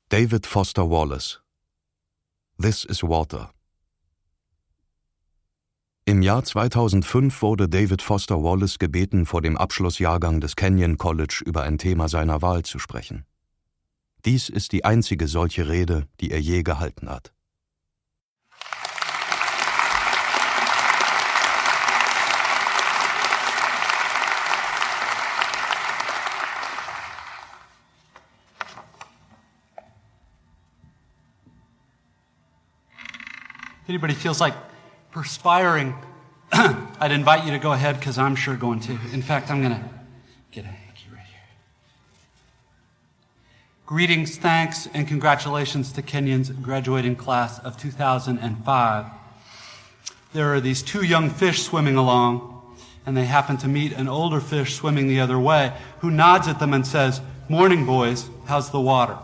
David Foster Wallace. This is Water. Im Jahr 2005 wurde David Foster Wallace gebeten, vor dem Abschlussjahrgang des Kenyon College über ein Thema seiner Wahl zu sprechen. Dies ist die einzige solche Rede, die er je gehalten hat. If anybody feels like perspiring, I'd invite you to go ahead because I'm sure going to. In fact, I'm going to get a hanky right here. Greetings, thanks, and congratulations to Kenyon's graduating class of 2005. There are these two young fish swimming along, and they happen to meet an older fish swimming the other way, who nods at them and says, "Morning, boys, how's the water?"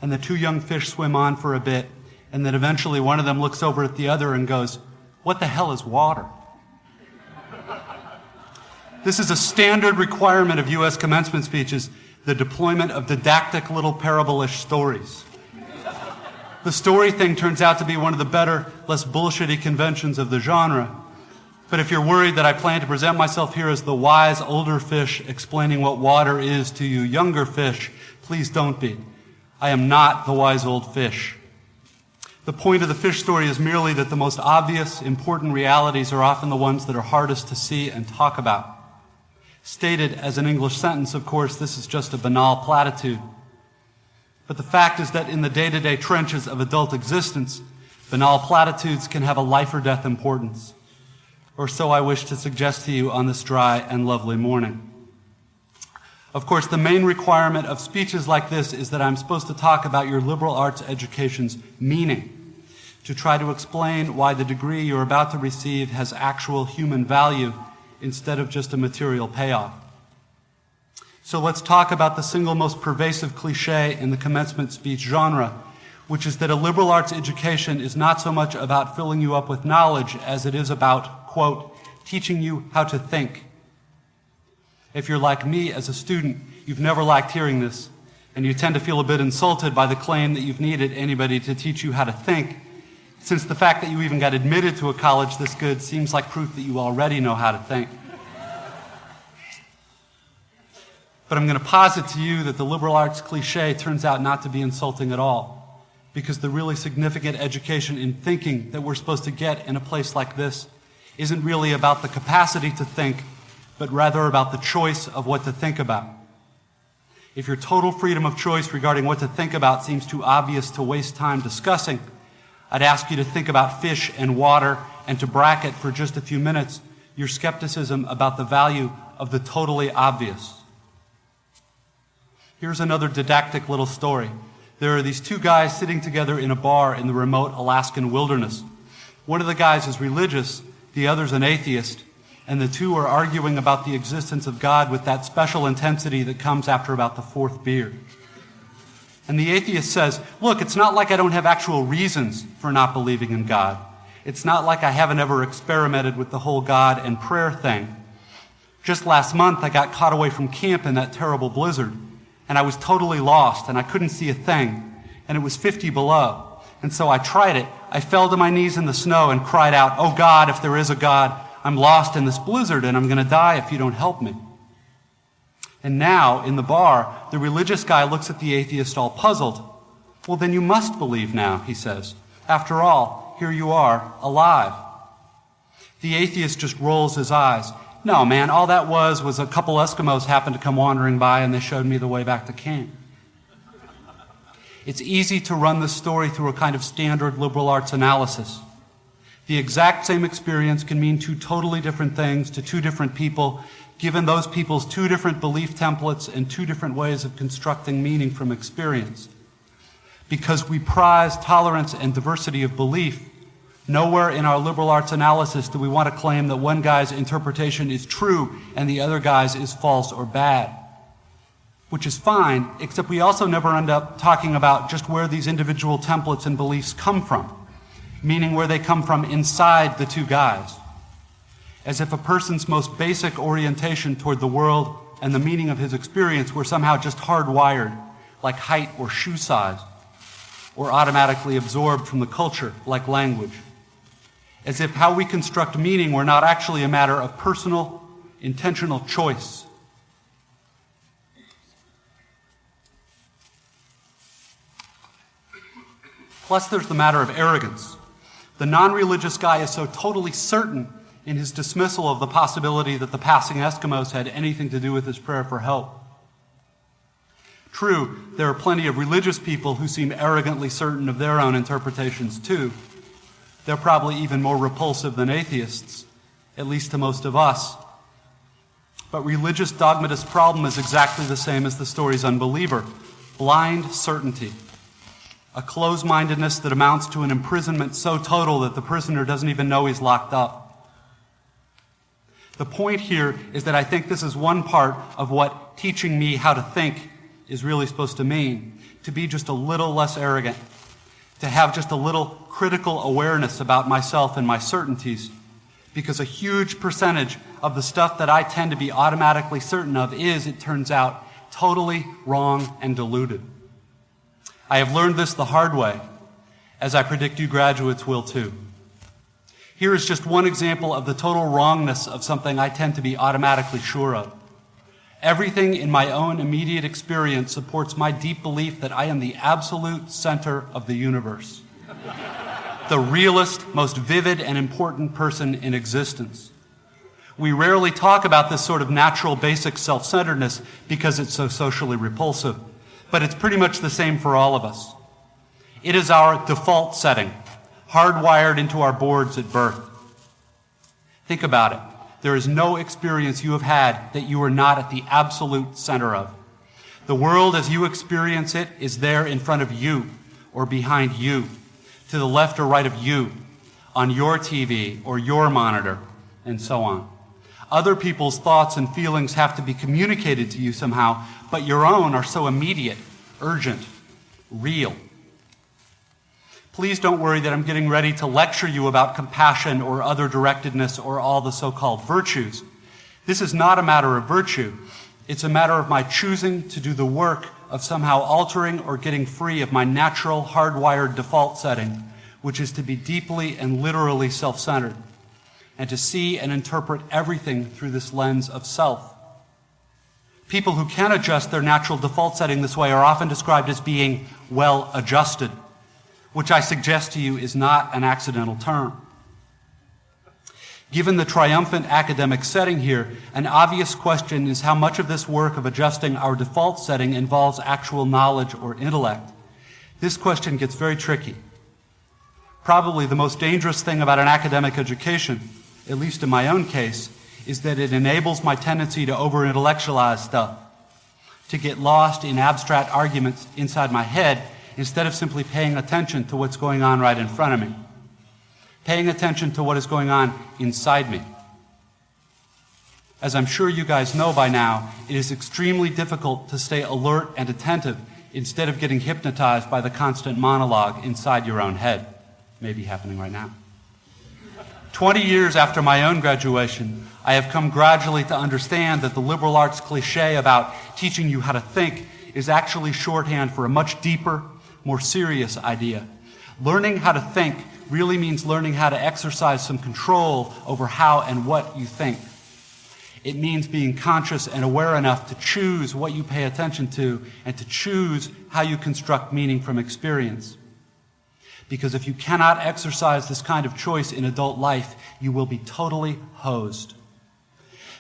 And the two young fish swim on for a bit, and then eventually one of them looks over at the other and goes, "What the hell is water?" This is a standard requirement of U.S. commencement speeches, the deployment of didactic little parable-ish stories. The story thing turns out to be one of the better, less bullshitty conventions of the genre. But if you're worried that I plan to present myself here as the wise older fish explaining what water is to you younger fish, please don't be. I am not the wise old fish. The point of the fish story is merely that the most obvious, important realities are often the ones that are hardest to see and talk about. Stated as an English sentence, of course, this is just a banal platitude. But the fact is that in the day-to-day trenches of adult existence, banal platitudes can have a life or death importance. Or so I wish to suggest to you on this dry and lovely morning. Of course, the main requirement of speeches like this is that I'm supposed to talk about your liberal arts education's meaning, to try to explain why the degree you're about to receive has actual human value instead of just a material payoff. So let's talk about the single most pervasive cliche in the commencement speech genre, which is that a liberal arts education is not so much about filling you up with knowledge as it is about, quote, teaching you how to think. If you're like me as a student, you've never liked hearing this, and you tend to feel a bit insulted by the claim that you've needed anybody to teach you how to think, since the fact that you even got admitted to a college this good seems like proof that you already know how to think. But I'm going to posit to you that the liberal arts cliche turns out not to be insulting at all, because the really significant education in thinking that we're supposed to get in a place like this isn't really about the capacity to think, but rather about the choice of what to think about. If your total freedom of choice regarding what to think about seems too obvious to waste time discussing, I'd ask you to think about fish and water and to bracket for just a few minutes your skepticism about the value of the totally obvious. Here's another didactic little story. There are these two guys sitting together in a bar in the remote Alaskan wilderness. One of the guys is religious, the other's an atheist, and the two are arguing about the existence of God with that special intensity that comes after about the fourth beer. And the atheist says, "Look, it's not like I don't have actual reasons for not believing in God. It's not like I haven't ever experimented with the whole God and prayer thing. Just last month, I got caught away from camp in that terrible blizzard, and I was totally lost, and I couldn't see a thing, and it was 50 below. And so I tried it. I fell to my knees in the snow and cried out, 'Oh God, if there is a God, I'm lost in this blizzard and I'm going to die if you don't help me.' And now, in the bar, the religious guy looks at the atheist all puzzled. 'Well, then you must believe now,' he says. 'After all, here you are, alive.' The atheist just rolls his eyes. 'No, man, all that was a couple Eskimos happened to come wandering by and they showed me the way back to camp.' It's easy to run this story through a kind of standard liberal arts analysis. The exact same experience can mean two totally different things to two different people, given those people's two different belief templates and two different ways of constructing meaning from experience. Because we prize tolerance and diversity of belief, nowhere in our liberal arts analysis do we want to claim that one guy's interpretation is true and the other guy's is false or bad. Which is fine, except we also never end up talking about just where these individual templates and beliefs come from, meaning where they come from inside the two guys. As if a person's most basic orientation toward the world and the meaning of his experience were somehow just hardwired, like height or shoe size, or automatically absorbed from the culture, like language. As if how we construct meaning were not actually a matter of personal, intentional choice. Plus, there's the matter of arrogance. The non-religious guy is so totally certain in his dismissal of the possibility that the passing Eskimos had anything to do with his prayer for help. True, there are plenty of religious people who seem arrogantly certain of their own interpretations too. They're probably even more repulsive than atheists, at least to most of us. But religious dogmatist's problem is exactly the same as the story's unbeliever: blind certainty. A closed-mindedness that amounts to an imprisonment so total that the prisoner doesn't even know he's locked up. The point here is that I think this is one part of what teaching me how to think is really supposed to mean: to be just a little less arrogant, to have just a little critical awareness about myself and my certainties, because a huge percentage of the stuff that I tend to be automatically certain of is, it turns out, totally wrong and deluded. I have learned this the hard way, as I predict you graduates will too. Here is just one example of the total wrongness of something I tend to be automatically sure of. Everything in my own immediate experience supports my deep belief that I am the absolute center of the universe, the realest, most vivid and important person in existence. We rarely talk about this sort of natural, basic self-centeredness because it's so socially repulsive, but it's pretty much the same for all of us. It is our default setting, hardwired into our boards at birth. Think about it. There is no experience you have had that you are not at the absolute center of. The world as you experience it is there in front of you or behind you, to the left or right of you, on your TV or your monitor, and so on. Other people's thoughts and feelings have to be communicated to you somehow, but your own are so immediate, urgent, real. Please don't worry that I'm getting ready to lecture you about compassion or other directedness or all the so-called virtues. This is not a matter of virtue. It's a matter of my choosing to do the work of somehow altering or getting free of my natural, hardwired default setting, which is to be deeply and literally self-centered, and to see and interpret everything through this lens of self. People who can adjust their natural default setting this way are often described as being well-adjusted, which I suggest to you is not an accidental term. Given the triumphant academic setting here, an obvious question is how much of this work of adjusting our default setting involves actual knowledge or intellect. This question gets very tricky. Probably the most dangerous thing about an academic education, at least in my own case, is that it enables my tendency to over-intellectualize stuff, to get lost in abstract arguments inside my head instead of simply paying attention to what's going on right in front of me, paying attention to what is going on inside me. As I'm sure you guys know by now, it is extremely difficult to stay alert and attentive instead of getting hypnotized by the constant monologue inside your own head. Maybe happening right now. 20 years after my own graduation, I have come gradually to understand that the liberal arts cliché about teaching you how to think is actually shorthand for a much deeper, more serious idea. Learning how to think really means learning how to exercise some control over how and what you think. It means being conscious and aware enough to choose what you pay attention to and to choose how you construct meaning from experience. Because if you cannot exercise this kind of choice in adult life, you will be totally hosed.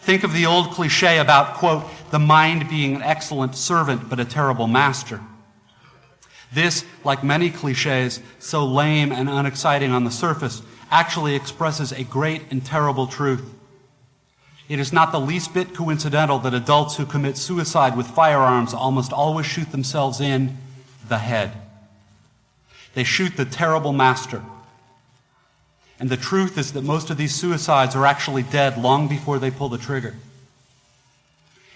Think of the old cliché about, quote, the mind being an excellent servant but a terrible master. This, like many clichés, so lame and unexciting on the surface, actually expresses a great and terrible truth. It is not the least bit coincidental that adults who commit suicide with firearms almost always shoot themselves in the head. They shoot the terrible master. And the truth is that most of these suicides are actually dead long before they pull the trigger.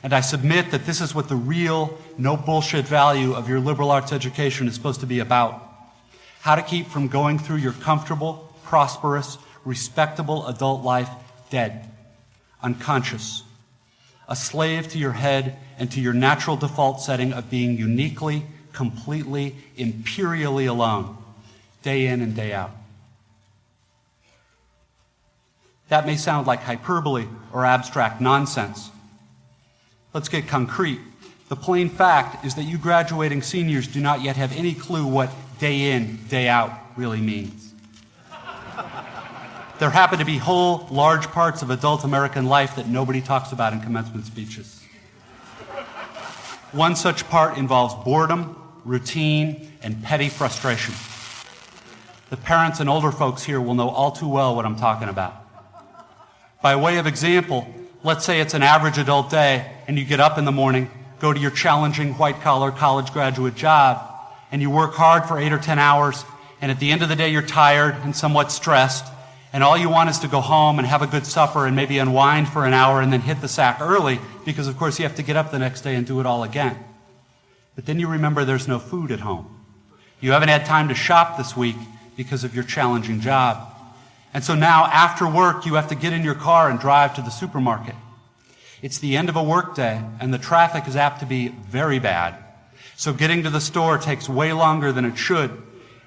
And I submit that this is what the real, no bullshit value of your liberal arts education is supposed to be about. How to keep from going through your comfortable, prosperous, respectable adult life dead, unconscious. a slave to your head and to your natural default setting of being uniquely, completely, imperially alone, day in and day out. That may sound like hyperbole or abstract nonsense. Let's get concrete. The plain fact is that you graduating seniors do not yet have any clue what day in, day out really means. There happen to be whole, large parts of adult American life that nobody talks about in commencement speeches. One such part involves boredom, routine, and petty frustration. The parents and older folks here will know all too well what I'm talking about. By way of example, let's say it's an average adult day and you get up in the morning, go to your challenging white-collar college graduate job, and you work hard for 8 or 10 hours, and at the end of the day you're tired and somewhat stressed, and all you want is to go home and have a good supper and maybe unwind for an hour and then hit the sack early because, of course, you have to get up the next day and do it all again. But then you remember there's no food at home. You haven't had time to shop this week because of your challenging job. And so now, after work, you have to get in your car and drive to the supermarket. It's the end of a work day, and the traffic is apt to be very bad. So getting to the store takes way longer than it should.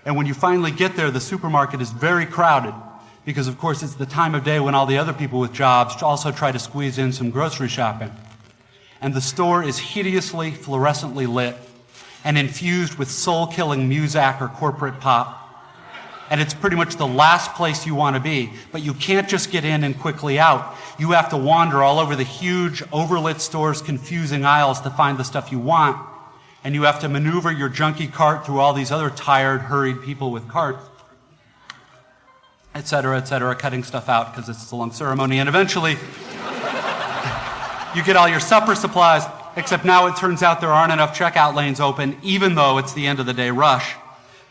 And when you finally get there, the supermarket is very crowded because, of course, it's the time of day when all the other people with jobs also try to squeeze in some grocery shopping. And the store is hideously, fluorescently lit and infused with soul-killing Muzak or corporate pop. And it's pretty much the last place you want to be. But you can't just get in and quickly out. You have to wander all over the huge, overlit store's confusing aisles to find the stuff you want. And you have to maneuver your junky cart through all these other tired, hurried people with carts, et cetera, cutting stuff out because it's a long ceremony. And eventually, you get all your supper supplies, except now it turns out there aren't enough checkout lanes open, even though it's the end of the day rush.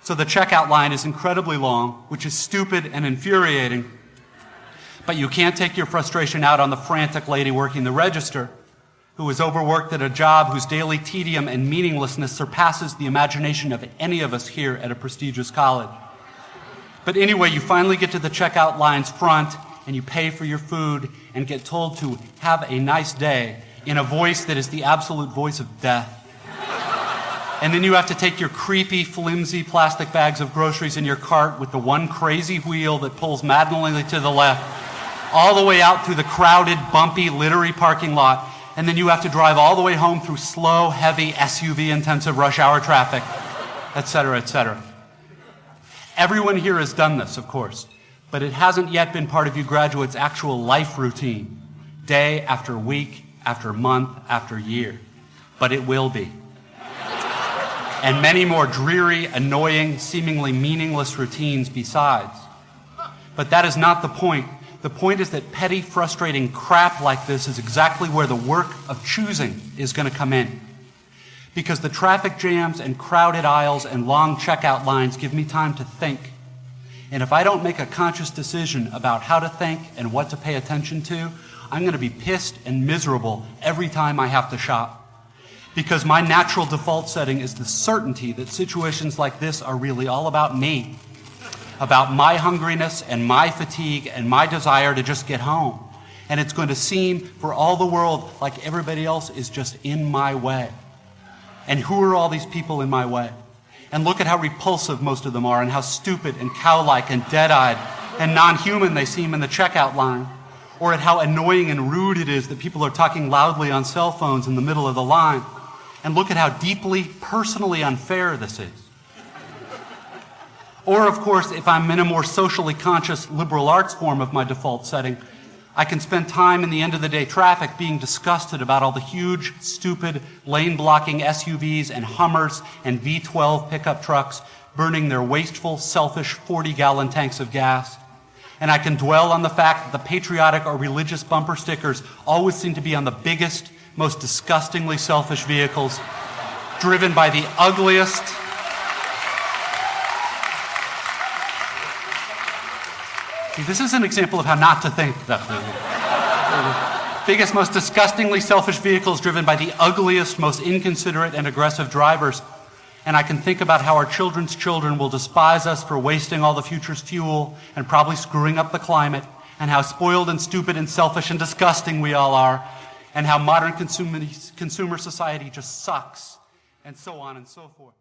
So the checkout line is incredibly long, which is stupid and infuriating. But you can't take your frustration out on the frantic lady working the register, who is overworked at a job whose daily tedium and meaninglessness surpasses the imagination of any of us here at a prestigious college. But anyway, you finally get to the checkout line's front, and you pay for your food and get told to have a nice day in a voice that is the absolute voice of death. And then you have to take your creepy, flimsy plastic bags of groceries in your cart with the one crazy wheel that pulls maddeningly to the left, all the way out through the crowded, bumpy, littery parking lot. And then you have to drive all the way home through slow, heavy, SUV-intensive rush hour traffic, et cetera, et cetera. Everyone here has done this, of course, but it hasn't yet been part of you graduates' actual life routine, day after week, after month, after year. But it will be. And many more dreary, annoying, seemingly meaningless routines besides. But that is not the point. The point is that petty, frustrating crap like this is exactly where the work of choosing is going to come in. Because the traffic jams and crowded aisles and long checkout lines give me time to think. And if I don't make a conscious decision about how to think and what to pay attention to, I'm going to be pissed and miserable every time I have to shop. Because my natural default setting is the certainty that situations like this are really all about me, about my hungriness and my fatigue and my desire to just get home. And it's going to seem for all the world like everybody else is just in my way. And who are all these people in my way? And look at how repulsive most of them are and how stupid and cow-like and dead-eyed and non-human they seem in the checkout line. Or at how annoying and rude it is that people are talking loudly on cell phones in the middle of the line. And look at how deeply, personally unfair this is. Or, of course, if I'm in a more socially conscious liberal arts form of my default setting, I can spend time in the end-of-the-day traffic being disgusted about all the huge, stupid, lane-blocking SUVs and Hummers and V12 pickup trucks burning their wasteful, selfish 40-gallon tanks of gas. And I can dwell on the fact that the patriotic or religious bumper stickers always seem to be on the biggest, most disgustingly selfish vehicles, driven by the ugliest, see, this is an example of how not to think. Biggest, most disgustingly selfish vehicles driven by the ugliest, most inconsiderate and aggressive drivers. And I can think about how our children's children will despise us for wasting all the future's fuel and probably screwing up the climate, and how spoiled and stupid and selfish and disgusting we all are. and how modern consumer society just sucks, and so on and so forth.